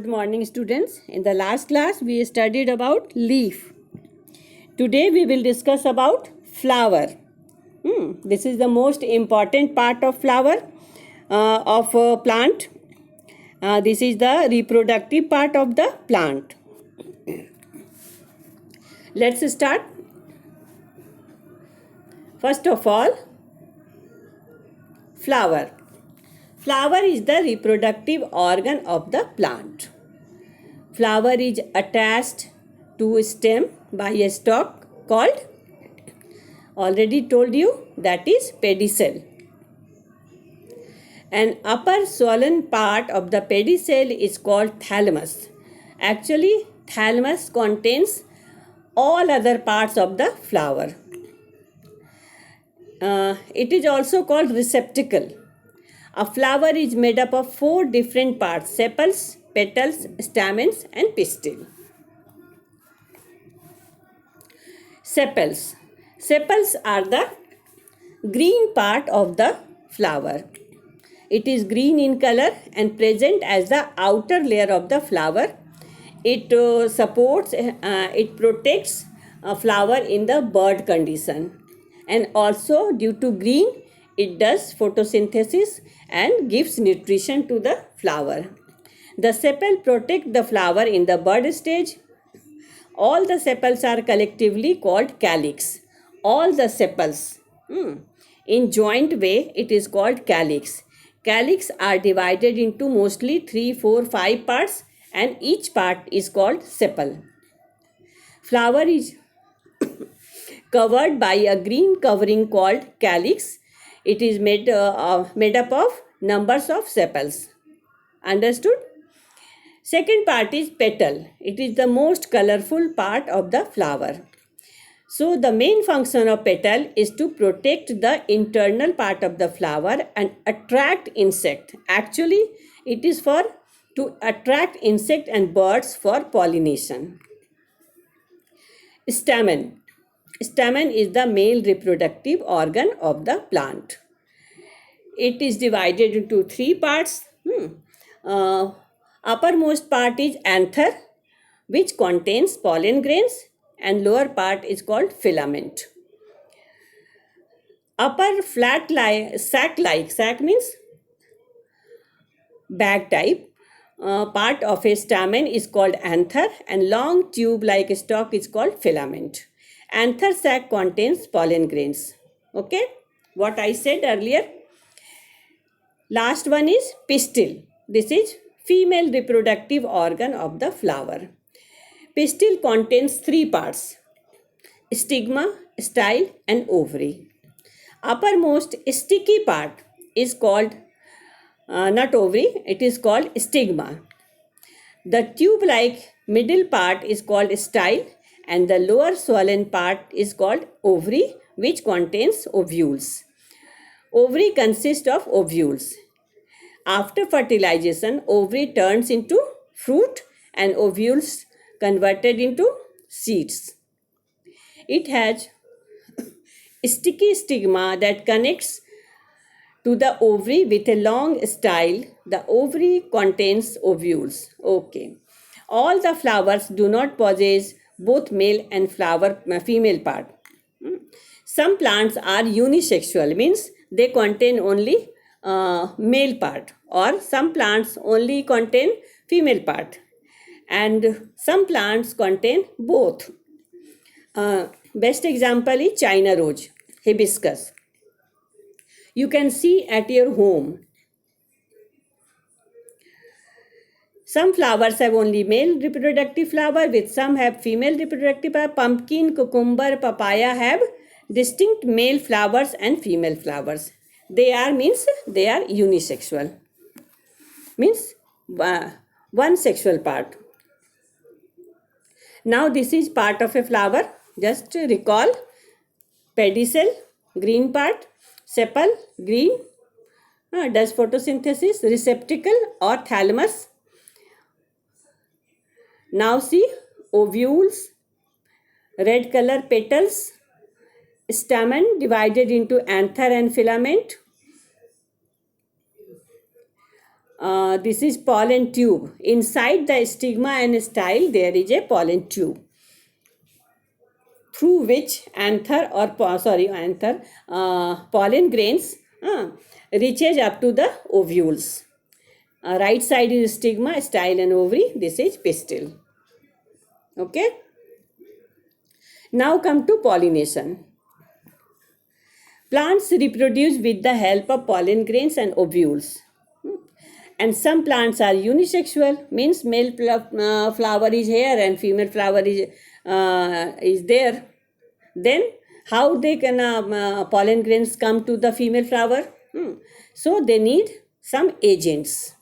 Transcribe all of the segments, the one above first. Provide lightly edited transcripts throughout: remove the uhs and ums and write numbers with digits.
morning, students. In the last class, we studied about leaf. Today, we will discuss about flower. This is the most important part of flower of a plant. This is the reproductive part of the plant. Let's start. First of all, flower. Flower is the reproductive organ of the plant. Flower is attached to a stem by a stalk called, already told you, that is pedicel. An upper swollen part of the pedicel is called thalamus. Actually, thalamus contains all other parts of the flower. It is also called receptacle. A flower is made up of 4 different parts: sepals, petals, stamens and pistil. Sepals. Sepals are the green part of the flower. It is green in color and present as the outer layer of the flower. It protects a flower in the bud condition. And also, due to green, it does photosynthesis and gives nutrition to the flower. The sepal protect the flower in the bud stage. All the sepals are collectively called calyx. All the sepals. In joint way, it is called calyx. Calyx are divided into mostly 3, 4, 5 parts, and each part is called sepal. Flower is covered by a green covering called calyx. It is made up of numbers of sepals. Understood? Second part is petal. It is the most colorful part of the flower. So the main function of petal is to protect the internal part of the flower and attract insect. Actually, it is to attract insect and birds for pollination. Stamen. Stamen is the male reproductive organ of the plant. It is divided into 3 parts. Uppermost part is anther, which contains pollen grains, and lower part is called filament. Upper flat sac means bag type part of a stamen is called anther, and long tube-like stalk is called filament. Anther sac contains pollen grains. Okay, what I said earlier. Last one is pistil. This is female reproductive organ of the flower. Pistil contains 3 parts: stigma, style and ovary. Uppermost sticky part is called not ovary, it is called stigma. The tube-like middle part is called style, and the lower swollen part is called ovary, which contains ovules. Ovary consists of ovules. After fertilization, ovary turns into fruit and ovules converted into seeds. It has sticky stigma that connects to the ovary with a long style. The ovary contains ovules. Okay. All the flowers do not possess both male and female part. Some plants are unisexual, means they contain only male part, or some plants only contain female part, and some plants contain both. Best example is China rose, hibiscus. You can see at your home. Some flowers have only male reproductive flower, with some have female reproductive flower. Pumpkin, cucumber, papaya have distinct male flowers and female flowers. They are unisexual. Means one sexual part. Now this is part of a flower. Just recall: pedicel, green part; sepal, green, does photosynthesis; receptacle or thalamus. Now see: ovules, red color petals, stamen divided into anther and filament, This is pollen tube. Inside the stigma and style, there is a pollen tube through which pollen grains reaches up to the ovules. Right side is stigma, style and ovary. This is pistil. Okay. Now come to pollination. Plants reproduce with the help of pollen grains and ovules. And some plants are unisexual, means male flower is here and female flower is there. Then how they can pollen grains come to the female flower? So they need some agents.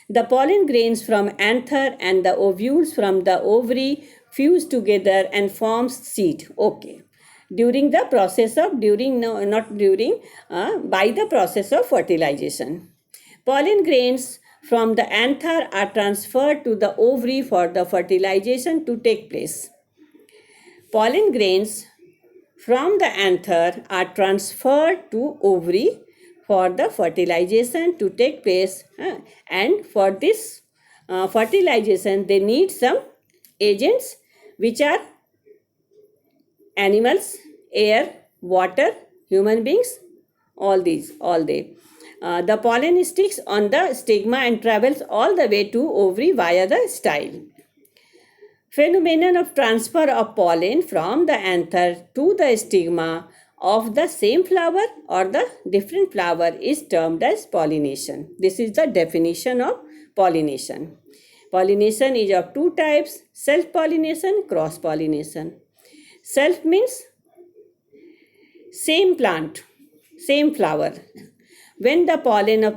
The pollen grains from anther and the ovules from the ovary fuse together and forms seed. Okay. By the process of fertilization. Pollen grains from the anther are transferred to the ovary for the fertilization to take place. Pollen grains from the anther are transferred to ovary for the fertilization to take place, and for this fertilization they need some agents which are animals, air, water, human beings, all they. The pollen sticks on the stigma and travels all the way to ovary via the style. Phenomenon of transfer of pollen from the anther to the stigma of the same flower or the different flower is termed as pollination. This is the definition of pollination. Pollination is of two types: self-pollination, cross-pollination. Self means same plant, same flower. When the pollen of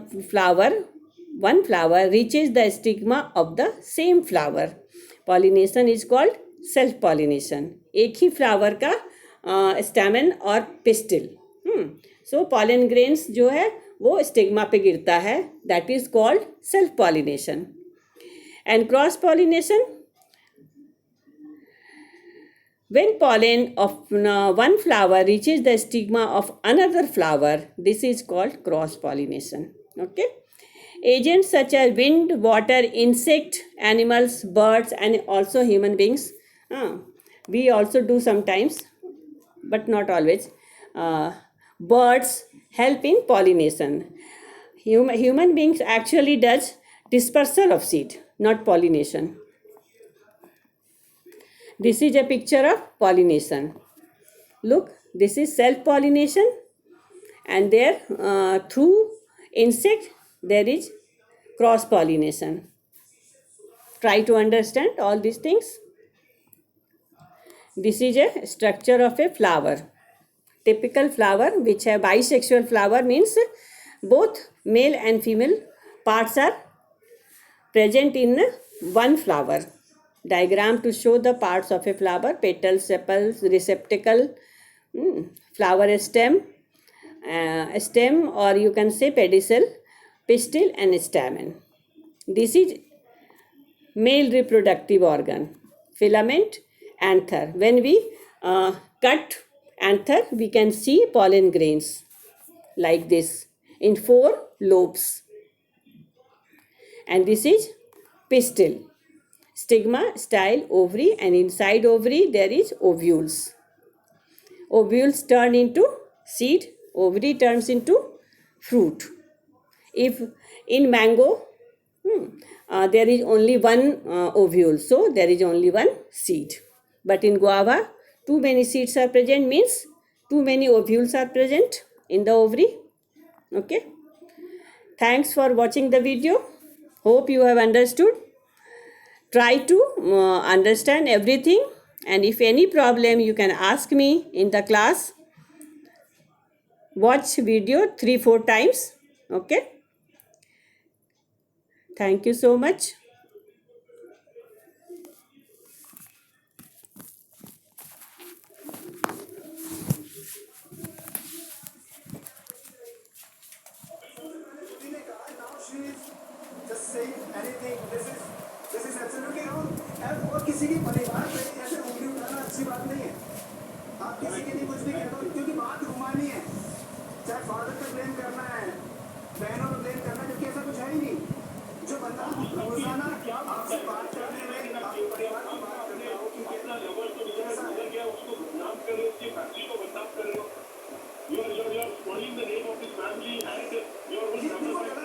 one flower reaches the stigma of the same flower, pollination is called self-pollination. एक ही flower का stamen और pistil. सो pollen grains जो है वो stigma पे गिरता है, that is called self pollination. And cross pollination, when pollen of one flower reaches the stigma of another flower, this is called cross pollination. Okay. Agents such as wind, water, insect, animals, birds, and also human beings. We also do sometimes, but not always. Birds help in pollination. Human beings actually does dispersal of seed, not pollination. This is a picture of pollination. Look, this is self-pollination, and there through insect there is cross-pollination. Try to understand all these things. This is a structure of a flower. Typical flower, which a bisexual flower means both male and female parts are present in one flower. Diagram to show the parts of a flower: petals, sepals, receptacle, flower stem, or you can say pedicel, pistil and stamen. This is male reproductive organ. Filament, anther. When we cut anther, we can see pollen grains like this in 4 lobes. And this is pistil. Stigma, style, ovary, and inside ovary there is ovules. Ovules turn into seed, ovary turns into fruit. If in mango there is only one ovule, so there is only one seed. But in guava, too many seeds are present, means too many ovules are present in the ovary. Okay. Thanks for watching the video. Hope you have understood. Try to understand everything, and if any problem you can ask me in the class. Watch video 3-4 times. Okay. Thank you so much. और किसी के परिवार पे ऐसे उंगली उठाना अच्छी बात नहीं है. आप किसी के लिए कुछ भी कह दो, क्योंकि बात रुमानी है. चाहे फादर पे ब्लेम करना है, बहनों पे ब्लेम करना है, जबकि ऐसा कुछ है ही नहीं. किसी को